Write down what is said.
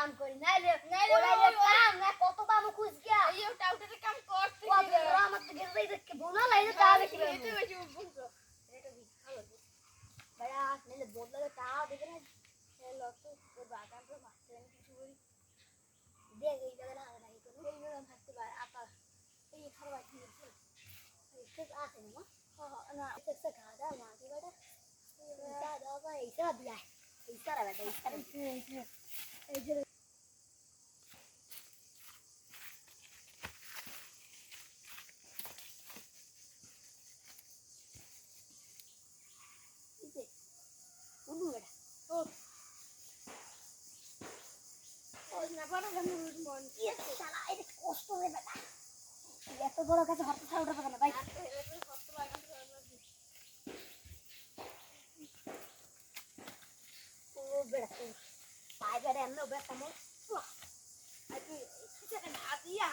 কাম করি নাইলে ওলাইলে কাম না কত পাবো খুঁজ গিয়া এই টাউটারে কাম করতে কত আমার তো গেছে দেখকে বোনা লাইলে তা বেশি এতে বেশি বুঝছো এটা ভালো ভাইয়া নাইলে বদলে তা দেবে না এই লোক তো বাগান তো ভাবতে কিছু করি দেখ এই জায়গা না নাই তো এই জায়গা থাকতে পারে আপা এই খাবার দিয়ে এই ঠিক আছে না না এটা খাওয়া না কি বড় এটা দাও ভাই এটা দিয়া এটা রা বেটা এই যে উনু বেটা ও না বড় গান মন কি শালা এটা কষ্ট হবে বেটা এত বড় কাছে হাত ছাড়া উঠা না ভাই ও বেটা পাই বেটা এমন বেটা মো আই তুই সেটা না দিয়া